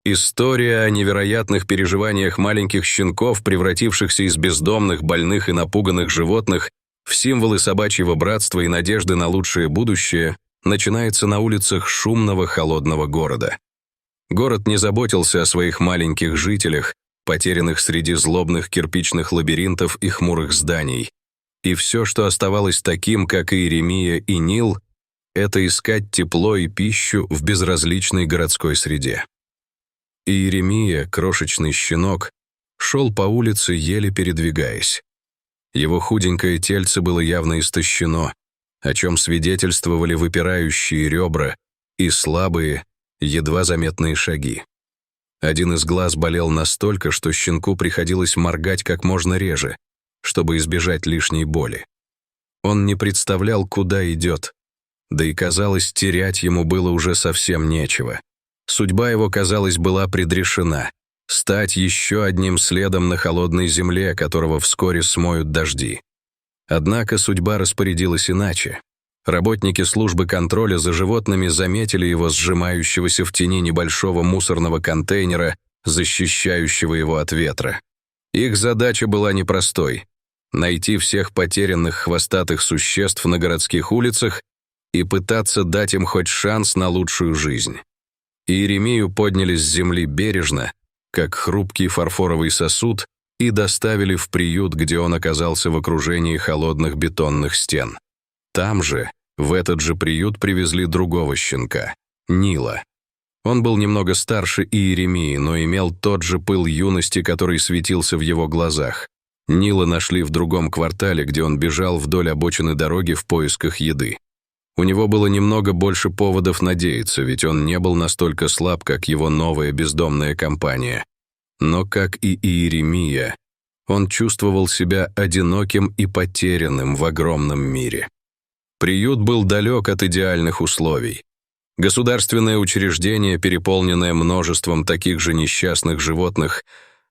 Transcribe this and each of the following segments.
История о невероятных переживаниях маленьких щенков, превратившихся из бездомных, больных и напуганных животных в символы собачьего братства и надежды на лучшее будущее, начинается на улицах шумного холодного города. Город не заботился о своих маленьких жителях, потерянных среди злобных кирпичных лабиринтов и хмурых зданий. И все, что оставалось таким, как и Иеремия и Нил, это искать тепло и пищу в безразличной городской среде. Иеремия, крошечный щенок, шел по улице, еле передвигаясь. Его худенькое тельце было явно истощено, о чем свидетельствовали выпирающие ребра и слабые, едва заметные шаги. Один из глаз болел настолько, что щенку приходилось моргать как можно реже, чтобы избежать лишней боли. Он не представлял, куда идет, да и, казалось, терять ему было уже совсем нечего. Судьба его, казалось, была предрешена — стать еще одним следом на холодной земле, которого вскоре смоют дожди. Однако судьба распорядилась иначе. Работники службы контроля за животными заметили его сжимающегося в тени небольшого мусорного контейнера, защищающего его от ветра. Их задача была непростой — найти всех потерянных хвостатых существ на городских улицах и пытаться дать им хоть шанс на лучшую жизнь. Иеремию подняли с земли бережно, как хрупкий фарфоровый сосуд, и доставили в приют, где он оказался в окружении холодных бетонных стен. Там же, в этот же приют, привезли другого щенка — Нила. Он был немного старше Иеремии, но имел тот же пыл юности, который светился в его глазах. Нила нашли в другом квартале, где он бежал вдоль обочины дороги в поисках еды. У него было немного больше поводов надеяться, ведь он не был настолько слаб, как его новая бездомная компания. Но, как и Иеремия, он чувствовал себя одиноким и потерянным в огромном мире. Приют был далек от идеальных условий. Государственное учреждение, переполненное множеством таких же несчастных животных,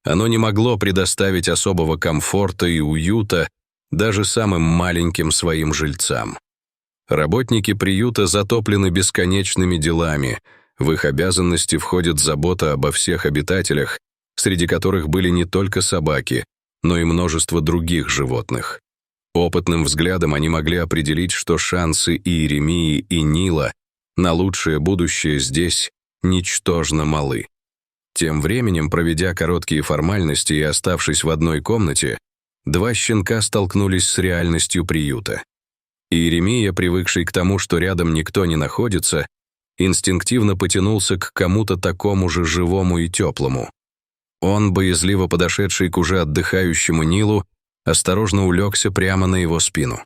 оно не могло предоставить особого комфорта и уюта даже самым маленьким своим жильцам. Работники приюта затоплены бесконечными делами, в их обязанности входит забота обо всех обитателях, среди которых были не только собаки, но и множество других животных. Опытным взглядом они могли определить, что шансы Иеремии и Нила на лучшее будущее здесь ничтожно малы. Тем временем, проведя короткие формальности и оставшись в одной комнате, два щенка столкнулись с реальностью приюта. Иеремия, привыкший к тому, что рядом никто не находится, инстинктивно потянулся к кому-то такому же живому и теплому. Он, боязливо подошедший к уже отдыхающему Нилу, осторожно улегся прямо на его спину.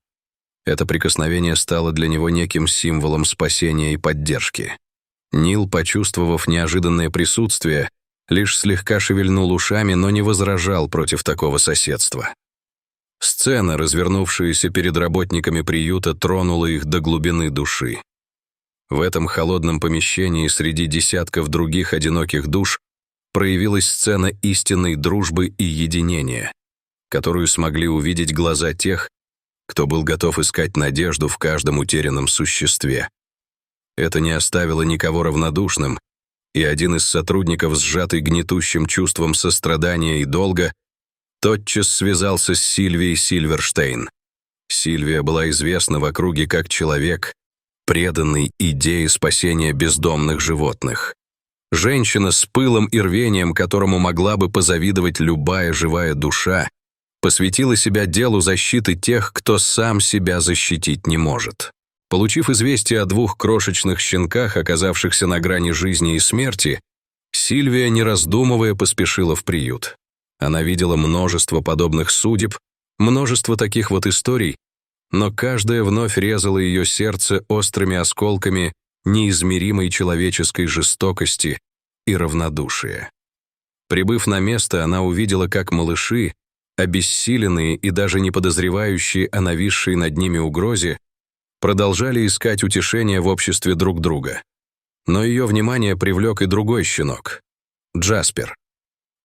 Это прикосновение стало для него неким символом спасения и поддержки. Нил, почувствовав неожиданное присутствие, лишь слегка шевельнул ушами, но не возражал против такого соседства. Сцена, развернувшаяся перед работниками приюта, тронула их до глубины души. В этом холодном помещении среди десятков других одиноких душ проявилась сцена истинной дружбы и единения, которую смогли увидеть глаза тех, кто был готов искать надежду в каждом утерянном существе. Это не оставило никого равнодушным, и один из сотрудников, сжатый гнетущим чувством сострадания и долга, тотчас связался с Сильвией Сильверштейн. Сильвия была известна в округе как человек, преданный идее спасения бездомных животных. Женщина с пылом и рвением, которому могла бы позавидовать любая живая душа, посвятила себя делу защиты тех, кто сам себя защитить не может. Получив известие о двух крошечных щенках, оказавшихся на грани жизни и смерти, Сильвия, не раздумывая, поспешила в приют. Она видела множество подобных судеб, множество таких вот историй, но каждая вновь резала ее сердце острыми осколками неизмеримой человеческой жестокости и равнодушия. Прибыв на место, она увидела, как малыши, обессиленные и даже не подозревающие о нависшей над ними угрозе, продолжали искать утешения в обществе друг друга. Но ее внимание привлек и другой щенок — Джаспер.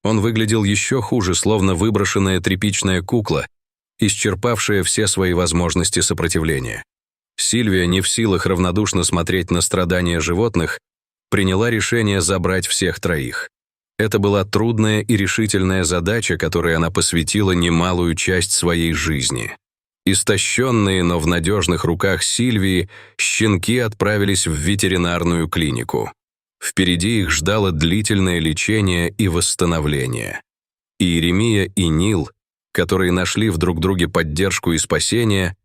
Он выглядел еще хуже, словно выброшенная тряпичная кукла, исчерпавшая все свои возможности сопротивления. Сильвия, не в силах равнодушно смотреть на страдания животных, приняла решение забрать всех троих. Это была трудная и решительная задача, которой она посвятила немалую часть своей жизни. Истощенные, но в надежных руках Сильвии, щенки отправились в ветеринарную клинику. Впереди их ждало длительное лечение и восстановление. Иеремия и Нил, которые нашли в друг друге поддержку и спасение,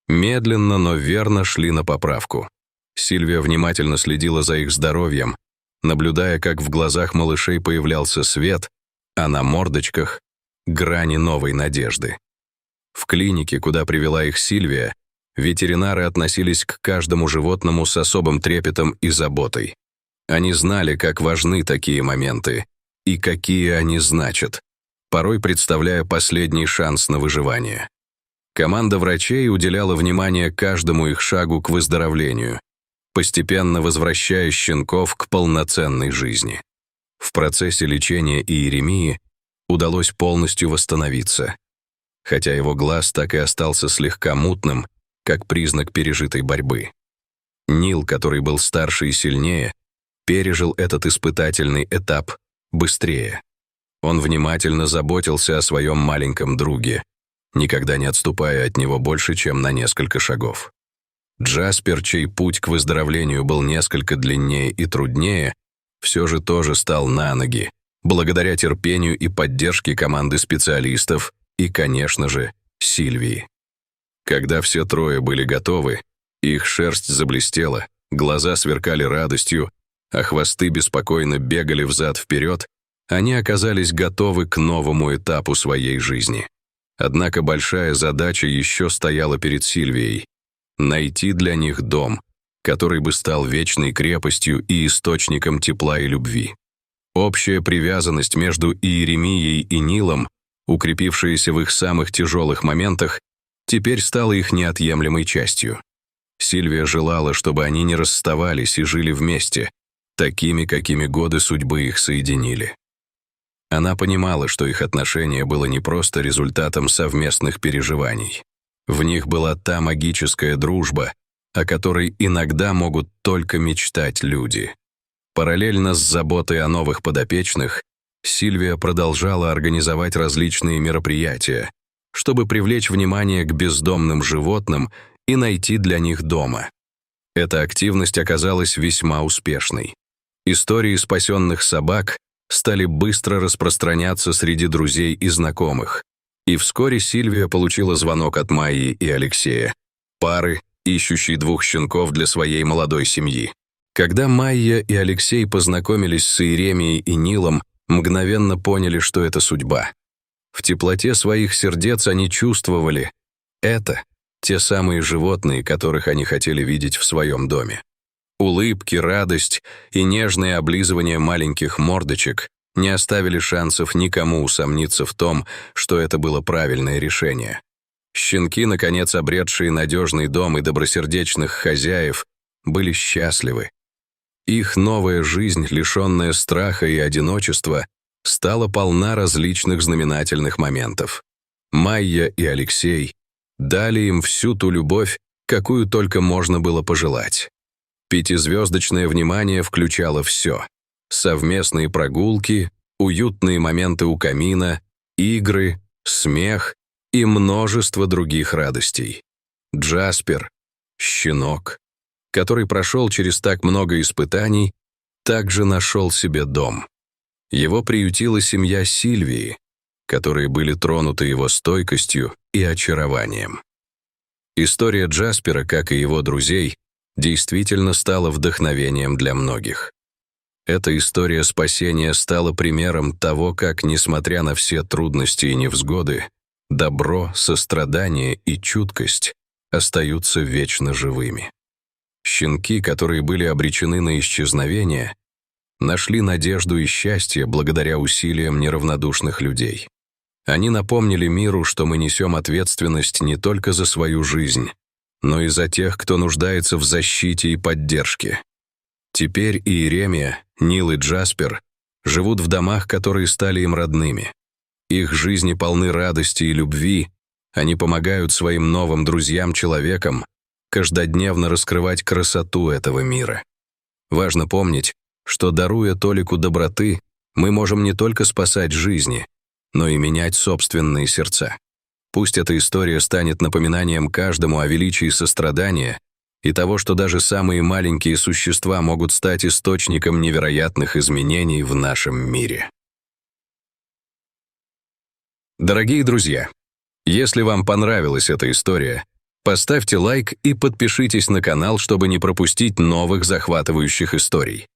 медленно, но верно шли на поправку. Сильвия внимательно следила за их здоровьем, наблюдая, как в глазах малышей появлялся свет, а на мордочках — грани новой надежды. В клинике, куда привела их Сильвия, ветеринары относились к каждому животному с особым трепетом и заботой. Они знали, как важны такие моменты и какие они значат, порой представляя последний шанс на выживание. Команда врачей уделяла внимание каждому их шагу к выздоровлению, постепенно возвращая щенков к полноценной жизни. В процессе лечения Иеремии удалось полностью восстановиться, хотя его глаз так и остался слегка мутным, как признак пережитой борьбы. Нил, который был старше и сильнее, пережил этот испытательный этап быстрее. Он внимательно заботился о своем маленьком друге, никогда не отступая от него больше, чем на несколько шагов. Джаспер, чей путь к выздоровлению был несколько длиннее и труднее, все же тоже стал на ноги, благодаря терпению и поддержке команды специалистов и, конечно же, Сильвии. Когда все трое были готовы, их шерсть заблестела, глаза сверкали радостью, а хвосты беспокойно бегали взад-вперед, они оказались готовы к новому этапу своей жизни. Однако большая задача еще стояла перед Сильвией — найти для них дом, который бы стал вечной крепостью и источником тепла и любви. Общая привязанность между Иеремией и Нилом, укрепившаяся в их самых тяжелых моментах, теперь стала их неотъемлемой частью. Сильвия желала, чтобы они не расставались и жили вместе, такими, какими годы судьбы их соединили. Она понимала, что их отношение было не просто результатом совместных переживаний. В них была та магическая дружба, о которой иногда могут только мечтать люди. Параллельно с заботой о новых подопечных, Сильвия продолжала организовать различные мероприятия, чтобы привлечь внимание к бездомным животным и найти для них дома. Эта активность оказалась весьма успешной. Истории спасенных собак стали быстро распространяться среди друзей и знакомых, и вскоре Сильвия получила звонок от Майи и Алексея, пары, ищущей двух щенков для своей молодой семьи. Когда Майя и Алексей познакомились с Иеремией и Нилом, мгновенно поняли, что это судьба. В теплоте своих сердец они чувствовали — это те самые животные, которых они хотели видеть в своем доме. Улыбки, радость и нежное облизывание маленьких мордочек не оставили шансов никому усомниться в том, что это было правильное решение. Щенки, наконец обретшие надежный дом и добросердечных хозяев, были счастливы. Их новая жизнь, лишенная страха и одиночества, стала полна различных знаменательных моментов. Майя и Алексей дали им всю ту любовь, какую только можно было пожелать. Пятизвездочное внимание включало все: совместные прогулки, уютные моменты у камина, игры, смех и множество других радостей. Джаспер, щенок, который прошел через так много испытаний, также нашел себе дом. Его приютила семья Сильвии, которые были тронуты его стойкостью и очарованием. История Джаспера, как и его друзей, действительно стала вдохновением для многих. Эта история спасения стала примером того, как, несмотря на все трудности и невзгоды, добро, сострадание и чуткость остаются вечно живыми. Щенки, которые были обречены на исчезновение, нашли надежду и счастье благодаря усилиям неравнодушных людей. Они напомнили миру, что мы несем ответственность не только за свою жизнь, но и за тех, кто нуждается в защите и поддержке. Теперь Иеремия, Нил и Джаспер живут в домах, которые стали им родными. Их жизни полны радости и любви, они помогают своим новым друзьям-человекам каждодневно раскрывать красоту этого мира. Важно помнить, что, даруя толику доброты, мы можем не только спасать жизни, но и менять собственные сердца. Пусть эта история станет напоминанием каждому о величии сострадания и того, что даже самые маленькие существа могут стать источником невероятных изменений в нашем мире. Дорогие друзья, если вам понравилась эта история, поставьте лайк и подпишитесь на канал, чтобы не пропустить новых захватывающих историй.